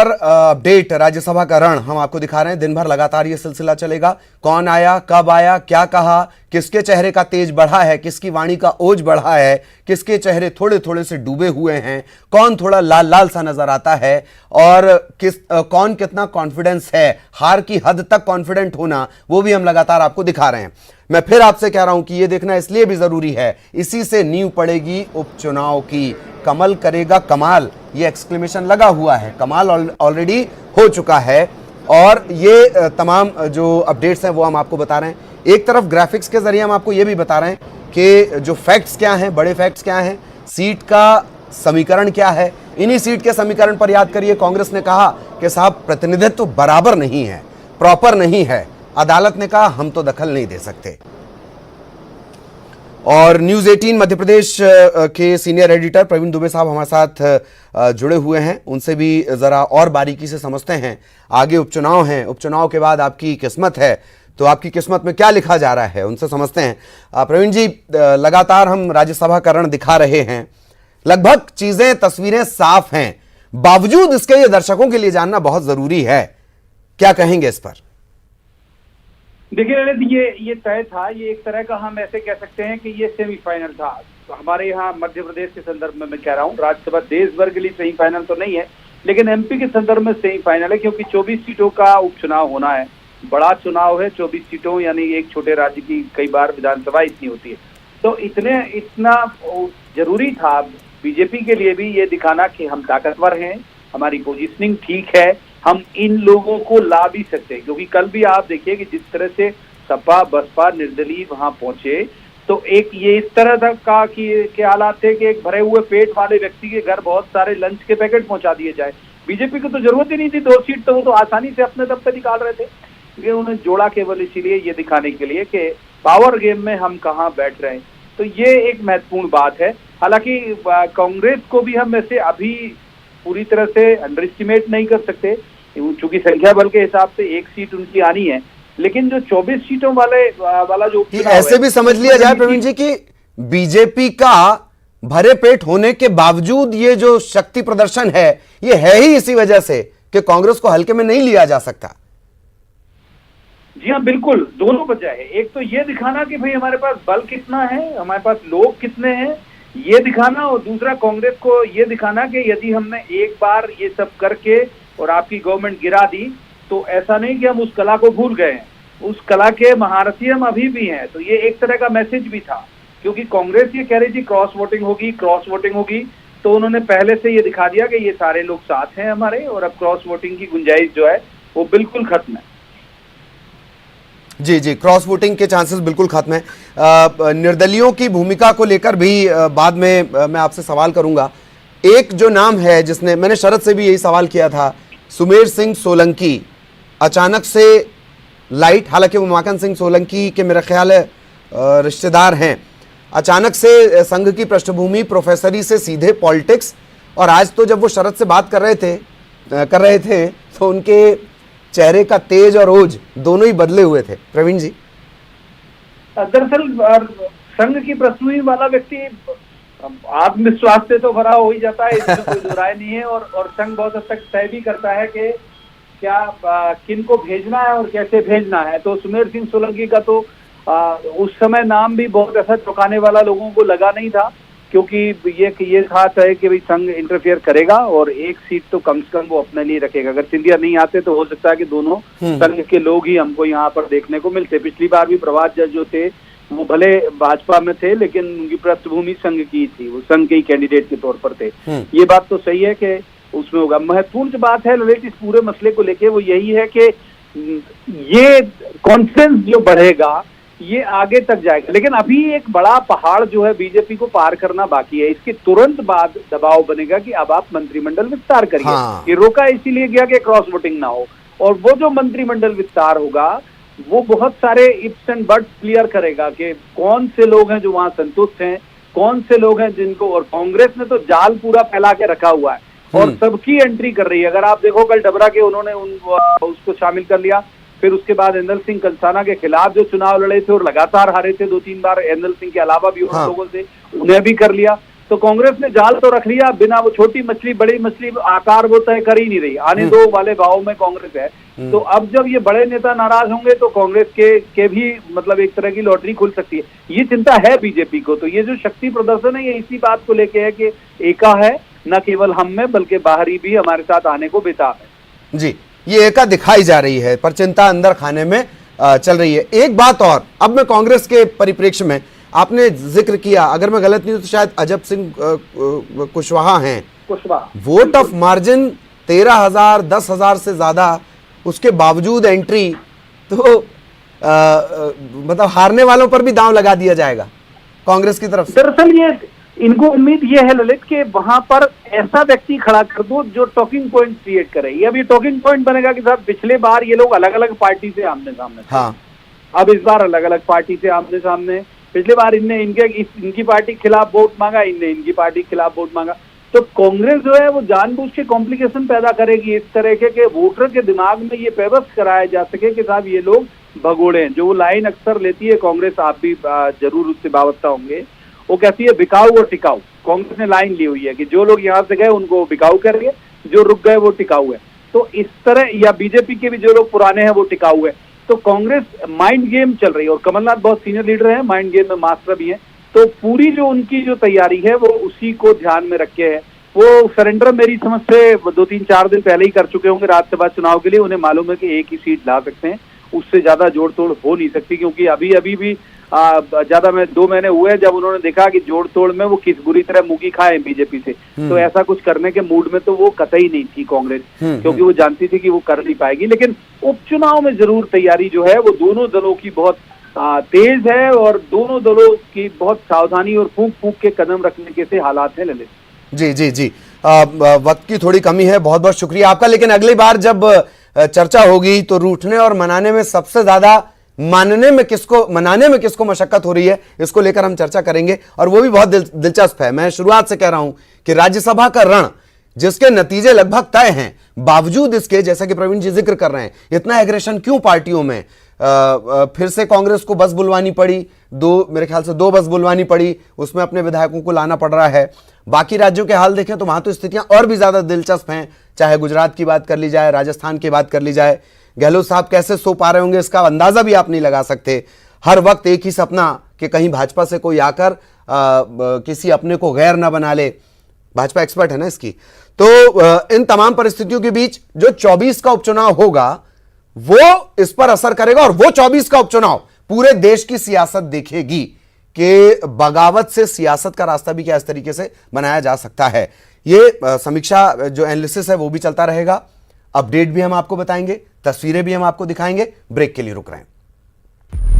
लगातार अपडेट राज्यसभा का रण हम आपको दिखा रहे हैं। दिन भर लगातार ये सिलसिला चलेगा। कौन आया, कब आया, क्या कहा, किसके चेहरे का तेज बढ़ा है, किसकी वाणी का ओज बढ़ा है, किसके चेहरे थोड़े थोड़े से डूबे हुए हैं, कौन थोड़ा लाल लाल सा नजर आता है और कौन कितना कॉन्फिडेंस है, हार की हद तक कॉन्फिडेंट होना, वो भी हम लगातार आपको दिखा रहे हैं। मैं फिर आपसे कह रहा हूं कि यह देखना इसलिए भी जरूरी है, इसी से नींव पड़ेगी उपचुनाव की। कमल करेगा कमाल, ये एक्सक्लेमेशन लगा हुआ है। कमाल ऑलरेडी हो चुका है और ये तमाम जो अपडेट्स हैं वो हम आपको बता रहे हैं। एक तरफ ग्राफिक्स के जरिए हम आपको ये भी बता रहे हैं कि जो फैक्ट्स क्या हैं, बड़े फैक्ट्स क्या हैं, सीट का समीकरण क्या है। इन्हीं सीट के समीकरण पर याद करिए कांग्रेस ने कहा कि साहब प्रतिनिधित्व बराबर नहीं है, प्रॉपर नहीं है। अदालत ने कहा हम तो दखल नहीं दे सकते। और न्यूज 18 मध्य प्रदेश के सीनियर एडिटर प्रवीण दुबे साहब हमारे साथ जुड़े हुए हैं। उनसे भी जरा और बारीकी से समझते हैं। आगे उपचुनाव हैं, उपचुनाव के बाद आपकी किस्मत है, तो आपकी किस्मत में क्या लिखा जा रहा है, उनसे समझते हैं। प्रवीण जी, लगातार हम राज्यसभा का रण दिखा रहे हैं, लगभग चीजें, तस्वीरें साफ हैं, बावजूद इसके ये दर्शकों के लिए जानना बहुत जरूरी है। क्या कहेंगे इस पर? देखिए ललित, ये तय था। ये एक तरह का हम ऐसे कह सकते हैं कि ये सेमीफाइनल था। तो हमारे यहाँ मध्य प्रदेश के संदर्भ में मैं कह रहा हूँ, राज्यसभा देश भर के लिए सेमीफाइनल तो नहीं है, लेकिन एमपी के संदर्भ में सेमीफाइनल है, क्योंकि 24 सीटों का उपचुनाव होना है। बड़ा चुनाव है, 24 सीटों, यानी एक छोटे राज्य की कई बार विधानसभा इतनी होती है। तो इतना जरूरी था बीजेपी के लिए भी ये दिखाना कि हम ताकतवर हैं, हमारी पोजीशनिंग ठीक है, हम इन लोगों को ला भी सकते हैं। क्योंकि कल भी आप देखिए कि जिस तरह से सपा बसपा निर्दलीय वहां पहुंचे, तो एक ये इस तरह का कि हालात थे कि एक भरे हुए पेट वाले व्यक्ति के घर बहुत सारे लंच के पैकेट पहुंचा दिए जाए। बीजेपी को तो जरूरत ही नहीं थी 2 सीट, तो वो तो आसानी से अपने दम पे निकाल रहे थे। ये उन्हें जोड़ा केवल इसीलिए, ये दिखाने के लिए कि पावर गेम में हम कहाँ बैठ रहे हैं। तो ये एक महत्वपूर्ण बात है। हालांकि कांग्रेस को भी हम ऐसे अभी पूरी तरह से अंडर एस्टिमेट नहीं कर सकते, चूंकि संख्या बल के हिसाब से 1 सीट उनकी आनी है। लेकिन जो 24 सीटों वाला जो ऐसे भी समझ लिया जाए प्रवीण जी कि बीजेपी का भरे पेट होने के बावजूद ये जो शक्ति प्रदर्शन है, ये है ही इसी वजह से कि कांग्रेस को हल्के में नहीं लिया जा सकता। जी हाँ, बिल्कुल, दोनों वजह है। एक तो ये दिखाना कि भाई हमारे पास बल कितना है, हमारे पास लोग कितने हैं, ये दिखाना, और दूसरा कांग्रेस को ये दिखाना कि यदि हमने एक बार ये सब करके और आपकी गवर्नमेंट गिरा दी, तो ऐसा नहीं कि हम उस कला को भूल गए हैं, उस कला के महारथी हम अभी भी हैं। तो ये एक तरह का मैसेज भी था, क्योंकि कांग्रेस ये कह रही थी क्रॉस वोटिंग होगी, तो उन्होंने पहले से ये दिखा दिया कि ये सारे लोग साथ हैं हमारे, और अब क्रॉस वोटिंग की गुंजाइश जो है वो बिल्कुल खत्म है। जी जी, क्रॉस वोटिंग के चांसेस बिल्कुल खत्म है। निर्दलियों की भूमिका को लेकर भी बाद में मैं आपसे सवाल करूंगा। एक जो नाम है जिसने, मैंने शरद से भी यही सवाल किया था, सुमेर सिंह सोलंकी अचानक से लाइट, हालांकि वो माखन सिंह सोलंकी के मेरा ख्याल है रिश्तेदार हैं, अचानक से संघ की पृष्ठभूमि प्रोफेसरी से सीधे पॉलिटिक्स, और आज तो जब वो शरद से बात कर रहे थे तो उनके चेहरे का तेज और ओज दोनों ही बदले हुए थे। प्रवीण जी, दरअसल संघ की पृष्ठभूमि वाला व्यक्ति आत्मविश्वास से तो भरा हो ही जाता है, इसमें कोई दो राय नहीं है। और संघ बहुत हद तक तय भी करता है कि क्या किन को भेजना है और कैसे भेजना है। तो सुमेर सिंह सोलंकी का तो उस समय नाम भी बहुत ऐसा चौंकाने वाला लोगों को लगा नहीं था, क्योंकि ये खास है कि भाई संघ इंटरफेयर करेगा और 1 सीट तो कम से कम वो अपने लिए रखेगा। अगर सिंधिया नहीं आते तो हो सकता है कि दोनों संघ के लोग ही हमको यहाँ पर देखने को मिलते। पिछली बार भी प्रभात जज जो थे वो भले भाजपा में थे, लेकिन उनकी पृष्ठभूमि संघ की थी, वो संघ के ही कैंडिडेट के तौर पर थे। ये बात तो सही है कि उसमें होगा। महत्वपूर्ण जो बात है ललित इस पूरे मसले को लेके वो यही है कि ये कॉन्फिडेंस जो बढ़ेगा ये आगे तक जाएगा। लेकिन अभी एक बड़ा पहाड़ जो है बीजेपी को पार करना बाकी है। इसके तुरंत बाद दबाव बनेगा कि अब आप मंत्रिमंडल विस्तार करिए। हाँ। ये रोका इसीलिए गया कि क्रॉस वोटिंग ना हो, और वो जो मंत्रिमंडल विस्तार होगा वो बहुत सारे इफ्स एंड बट्स क्लियर करेगा कि कौन से लोग हैं जो वहां संतुष्ट हैं, कौन से लोग हैं जिनको, और कांग्रेस ने तो जाल पूरा फैला के रखा हुआ है और सबकी एंट्री कर रही है। अगर आप देखो कल डबरा के उन्होंने उसको शामिल कर लिया, फिर उसके बाद एंदल सिंह कंसाना के खिलाफ जो चुनाव लड़े थे और लगातार हारे थे 2-3 बार, एंदल सिंह के अलावा भी उन लोगों से, उन्हें भी कर लिया। तो कांग्रेस ने जाल तो रख लिया, बिना वो छोटी मछली बड़ी मछली आकार वो तय कर ही नहीं रही, आने दो वाले भाव में कांग्रेस है। तो अब जब ये बड़े नेता नाराज होंगे तो कांग्रेस के भी मतलब एक तरह की लॉटरी खुल सकती है, ये चिंता है बीजेपी को। तो ये जो शक्ति प्रदर्शन है ये इसी बात को लेके है कि एका है न केवल हम में बल्कि बाहरी भी हमारे साथ आने को बेताब है। जी, ये एका दिखाई जा रही है पर चिंता अंदर खाने में चल रही है। एक बात और, अब मैं कांग्रेस के परिप्रेक्ष्य में, आपने जिक्र किया, अगर मैं गलत नहीं हूं तो शायद अजब सिंह कुशवाहा हैं, वोट ऑफ मार्जिन 13,000 10,000 से ज्यादा, उसके बावजूद एंट्री, तो मतलब हारने वालों पर भी दांव लगा दिया जाएगा कांग्रेस की तरफ से। दरअसल ये इनको उम्मीद ये है ललित कि वहां पर ऐसा व्यक्ति खड़ा कर दो जो टॉकिंग पॉइंट क्रिएट करे। ये अभी टॉकिंग पॉइंट बनेगा कि साहब पिछले बार ये लोग अलग अलग पार्टी से आमने सामने, हाँ, अब इस बार अलग अलग पार्टी से आमने सामने। पिछले बार इनने इनकी पार्टी के खिलाफ वोट मांगा, इनने इनकी पार्टी के खिलाफ वोट मांगा। तो कांग्रेस जो है वो जानबूझ के कॉम्प्लिकेशन पैदा करेगी इस तरह के वोटर के दिमाग में ये पेवस्त कराया जा सके कि साहब ये लोग भगोड़े हैं। जो वो लाइन अक्सर लेती है कांग्रेस, आप भी जरूर उससे वाबस्ता होंगे, वो कहती है बिकाऊ और टिकाऊ। कांग्रेस ने लाइन ली हुई है कि जो लोग यहाँ से गए उनको बिकाऊ करेंगे, जो रुक गए वो टिकाऊ है। तो इस तरह, या बीजेपी के भी जो लोग पुराने हैं वो टिकाऊ है। तो कांग्रेस माइंड गेम चल रही है और कमलनाथ बहुत सीनियर लीडर है, माइंड गेम में मास्टर भी है। तो पूरी जो उनकी जो तैयारी है वो उसी को ध्यान में रखे है। वो सरेंडर मेरी समझ से 2-3-4 दिन पहले ही कर चुके होंगे राज्यसभा चुनाव के लिए। उन्हें मालूम है कि एक ही सीट ला सकते हैं, उससे ज्यादा जोड़ तोड़ हो नहीं सकती, क्योंकि अभी भी ज्यादा में 2 महीने हुए जब उन्होंने देखा कि जोड़ तोड़ में वो किस बुरी तरह मुंगी खाए बीजेपी से। तो ऐसा कुछ करने के मूड में तो वो कतई नहीं थी कांग्रेस, क्योंकि वो जानती थी कि वो कर नहीं पाएगी। लेकिन उपचुनाव में जरूर तैयारी जो है वो दोनों दलों की बहुत तेज है और दोनों दलों की बहुत सावधानी और फूंक फूंक के कदम रखने के से हालात है ललित। जी जी जी, वक्त की थोड़ी कमी है, बहुत बहुत शुक्रिया आपका। लेकिन अगली बार जब चर्चा होगी तो रूठने और मनाने में सबसे ज्यादा मनाने में किसको मशक्कत हो रही है, इसको लेकर हम चर्चा करेंगे और वो भी बहुत दिलचस्प है। मैं शुरुआत से कह रहा हूं कि राज्यसभा का रण जिसके नतीजे लगभग तय हैं, बावजूद इसके, जैसा कि प्रवीण जी जिक्र कर रहे हैं, इतना एग्रेशन क्यों पार्टियों में? फिर से कांग्रेस को बस बुलवानी पड़ी, मेरे ख्याल से 2 बस बुलवानी पड़ी, उसमें अपने विधायकों को लाना पड़ रहा है। बाकी राज्यों के हाल देखें तो वहां तो स्थितियां और भी ज्यादा दिलचस्प हैं, चाहे गुजरात की बात कर ली जाए, राजस्थान की बात कर ली जाए। गहलोत साहब कैसे सो पा रहे होंगे इसका अंदाजा भी आप नहीं लगा सकते। हर वक्त एक ही सपना कि कहीं भाजपा से कोई आकर किसी अपने को गैर ना बना ले। भाजपा एक्सपर्ट है ना इसकी। तो इन तमाम परिस्थितियों के बीच जो 24 का उपचुनाव होगा वो इस पर असर करेगा और वो 24 का उपचुनाव पूरे देश की सियासत देखेगी कि बगावत से सियासत का रास्ता भी क्या इस तरीके से बनाया जा सकता है। ये समीक्षा जो एनालिसिस है वो भी चलता रहेगा, अपडेट भी हम आपको बताएंगे, तस्वीरें भी हम आपको दिखाएंगे। ब्रेक के लिए रुक रहे हैं।